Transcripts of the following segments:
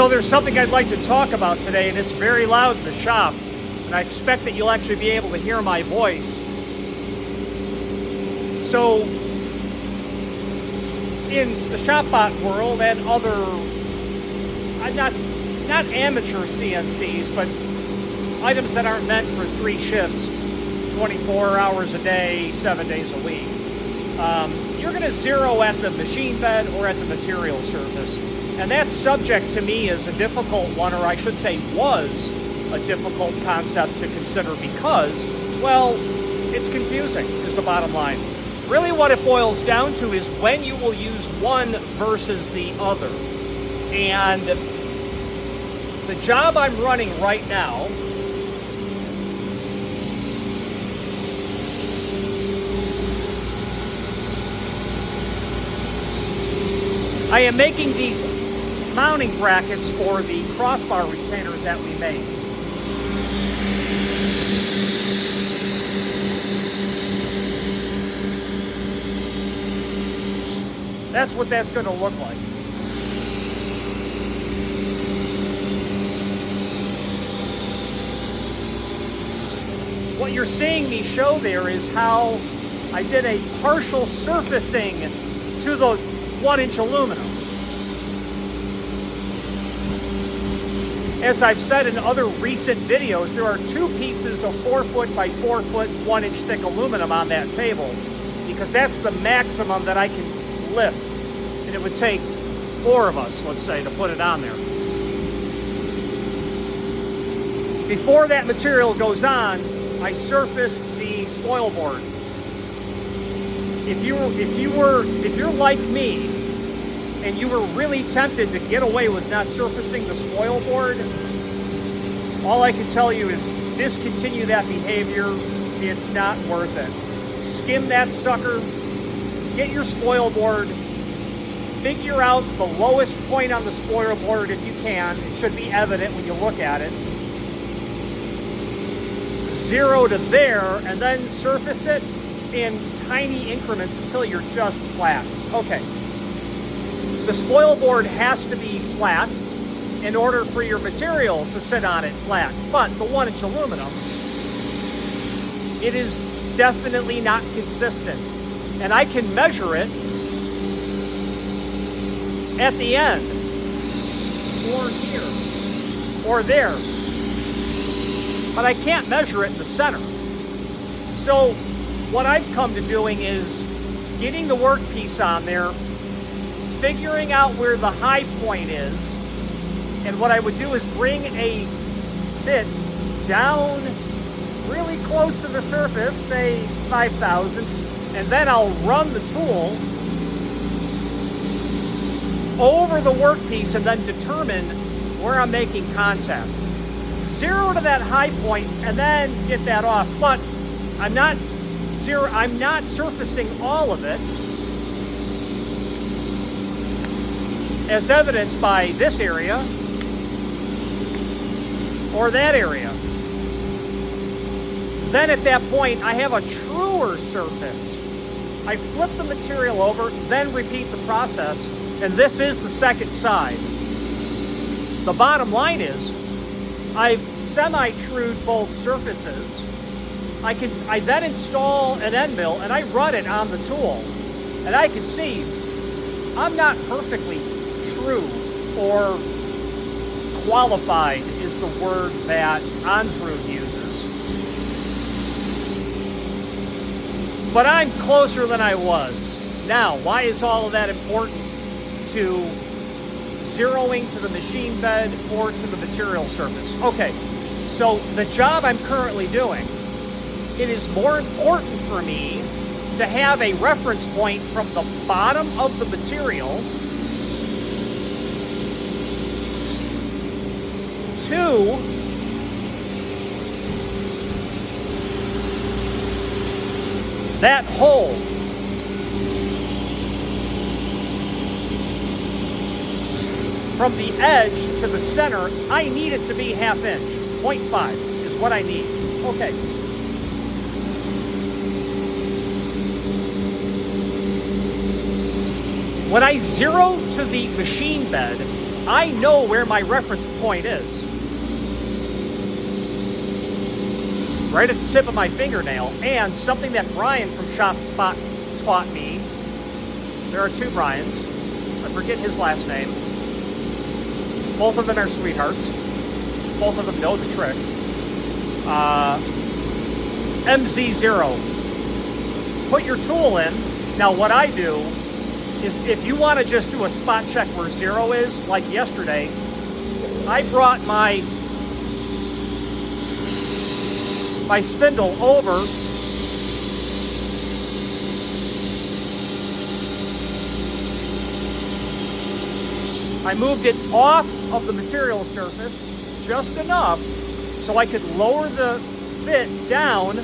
So there's something I'd like to talk about today, and it's very loud in the shop, and I expect that you'll actually be able to hear my voice. So in the shopbot world and other, not amateur CNCs, but items that aren't meant for 3 shifts, 24 hours a day, 7 days a week, you're going to zero at the machine bed or at the material surface. And that subject to me is a difficult one, or I should say was a difficult concept to consider because, well, it's confusing is the bottom line. Really what it boils down to is when you will use one versus the other. And the job I'm running right now I am making these mounting brackets for the crossbar retainers that we make. That's what that's going to look like. What you're seeing me show there is how I did a partial surfacing to the 1-inch aluminum. As I've said in other recent videos, there are 2 pieces of 4 foot by 4 foot, 1-inch thick aluminum on that table because that's the maximum that I can lift. And it would take 4 of us, let's say, to put it on there. Before that material goes on, I surfaced the spoilboard. If you're like me and you were really tempted to get away with not surfacing the spoilboard, all I can tell you is discontinue that behavior. It's not worth it. Skim that sucker, get your spoilboard, figure out the lowest point on the spoilboard if you can. It should be evident when you look at it. 0 to there, and then surface it in tiny increments until you're just flat. Okay. The spoilboard has to be flat in order for your material to sit on it flat. But the 1-inch aluminum, it is definitely not consistent. And I can measure it at the end, or here, or there. But I can't measure it in the center. So what I've come to doing is getting the workpiece on there, figuring out where the high point is, and what I would do is bring a bit down really close to the surface, say 5 thousandths, and then I'll run the tool over the workpiece and then determine where I'm making contact. 0 to that high point and then get that off, but I'm not surfacing all of it, as evidenced by this area or that area. Then at that point, I have a truer surface. I flip the material over, then repeat the process, and this is the second side. The bottom line is, I've semi-trued both surfaces. I then install an end mill and I run it on the tool. And I can see I'm not perfectly true, or qualified is the word that Onsrud uses. But I'm closer than I was. Now, why is all of that important to zeroing to the machine bed or to the material surface? Okay, so the job I'm currently doing, it is more important for me to have a reference point from the bottom of the material to that hole. From the edge to the center, I need it to be 1/2 inch. 0.5 is what I need. Okay. When I zero to the machine bed, I know where my reference point is. Right at the tip of my fingernail. And something that Brian from Shop Spot taught me. There are two Brians. I forget his last name. Both of them are sweethearts. Both of them know the trick. MZ0. Put your tool in. Now what I do is if you want to just do a spot check where 0 is, like yesterday, I brought my spindle over I moved it off of the material surface just enough so I could lower the bit down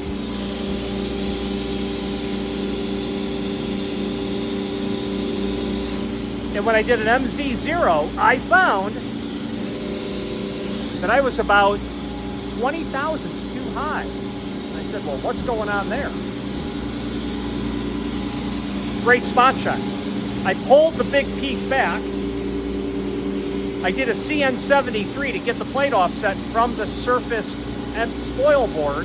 and when I did an MZ0 I found that I was about 20 thousandths too high. I said, well, what's going on there? Great spot check. I pulled the big piece back. I did a CN73 to get the plate offset from the surface and spoil board.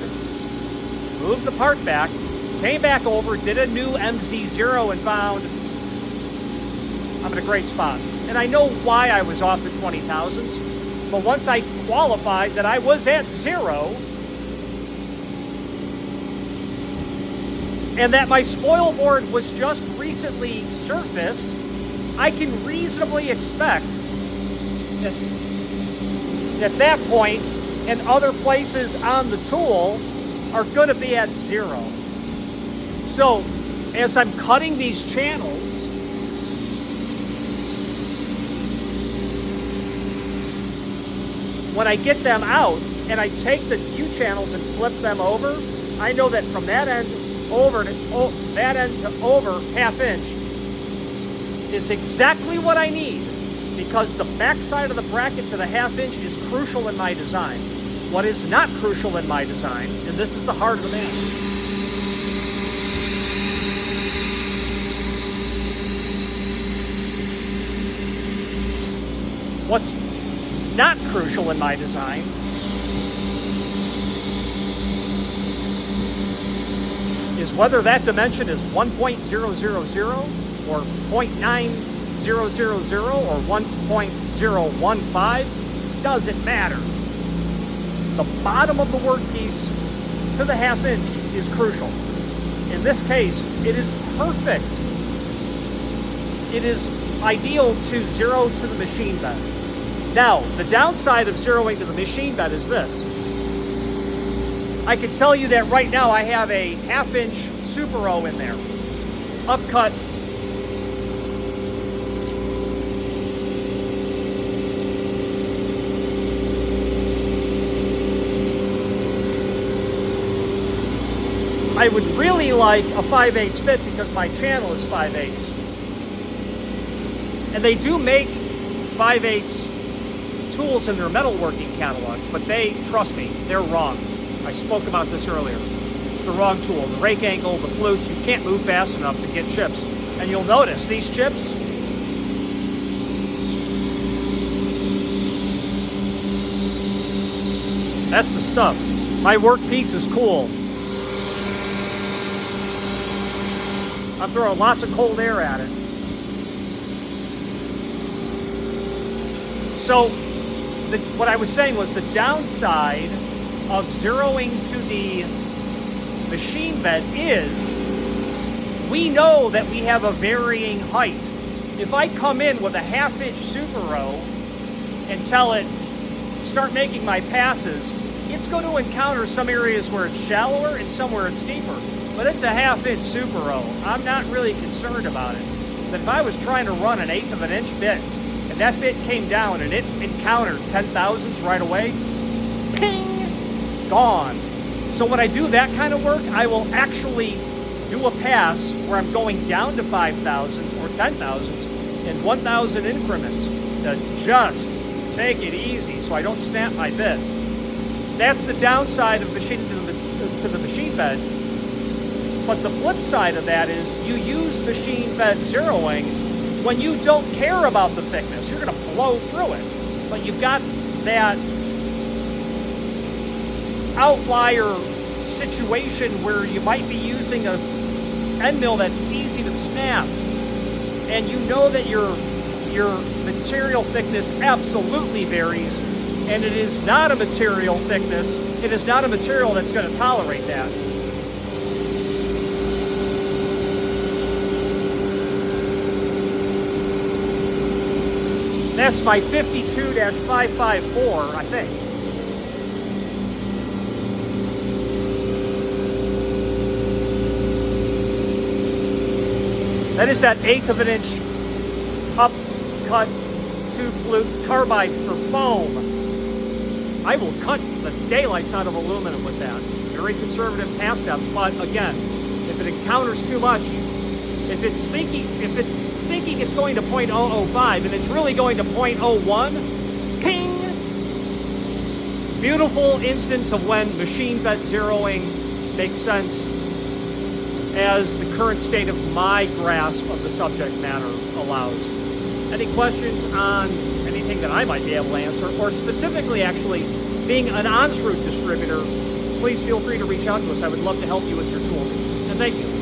Moved the part back, came back over, did a new MZ0 and found I'm in a great spot. And I know why I was off the 20 thousandths. But once I qualified that I was at 0 and that my spoil board was just recently surfaced, I can reasonably expect that at that point and other places on the tool are going to be at 0. So as I'm cutting these channels, when I get them out and I take the U-channels and flip them over, I know that from that end over to over ½ inch is exactly what I need because the back side of the bracket to the ½ inch is crucial in my design. What is not crucial in my design, and this is the heart of the matter, what's not crucial in my design is whether that dimension is 1.000 or 0.9000 or 1.015, doesn't matter. The bottom of the workpiece to the ½ inch is crucial. In this case, it is perfect. It is ideal to 0 to the machine bed. Now, the downside of zeroing to the machine bed is this. I can tell you that right now I have a ½ inch Super O in there. Upcut. I would really like a 5/8 fit because my channel is 5/8. And they do make 5/8 tools in their metalworking catalog, but they, trust me, they're wrong. I spoke about this earlier. It's the wrong tool. The rake angle, the flutes, you can't move fast enough to get chips. And you'll notice these chips, that's the stuff. My workpiece is cool. I'm throwing lots of cold air at it. So, what I was saying was the downside of zeroing to the machine bed is we know that we have a varying height. If I come in with a ½ inch Super O and tell it, start making my passes, it's going to encounter some areas where it's shallower and somewhere it's deeper. But it's a ½ inch Super O. I'm not really concerned about it. But if I was trying to run an 1/8 of an inch bit, and that bit came down and it encountered 10 thousandths right away, ping, gone. So when I do that kind of work, I will actually do a pass where I'm going down to 5 thousandths or 10 thousandths in 1,000 increments to just take it easy so I don't snap my bit. That's the downside of machine to the machine bed. But the flip side of that is you use machine bed zeroing when you don't care about the thickness, you're going to blow through it. But you've got that outlier situation where you might be using a end mill that's easy to snap, and you know that your material thickness absolutely varies, and it is not a material thickness, it is not a material that's going to tolerate that. That's my 52-554, I think. That is that 1/8 of an inch up-cut tube flute carbide for foam. I will cut the daylights out of aluminum with that. Very conservative cast depth, but again, if it encounters too much, if it's thinking it's going to 0.005 and it's really going to 0.01, ping! Beautiful instance of when machine bed zeroing makes sense as the current state of my grasp of the subject matter allows. Any questions on anything that I might be able to answer, or specifically actually being an Onsrud distributor, please feel free to reach out to us. I would love to help you with your tools. And thank you.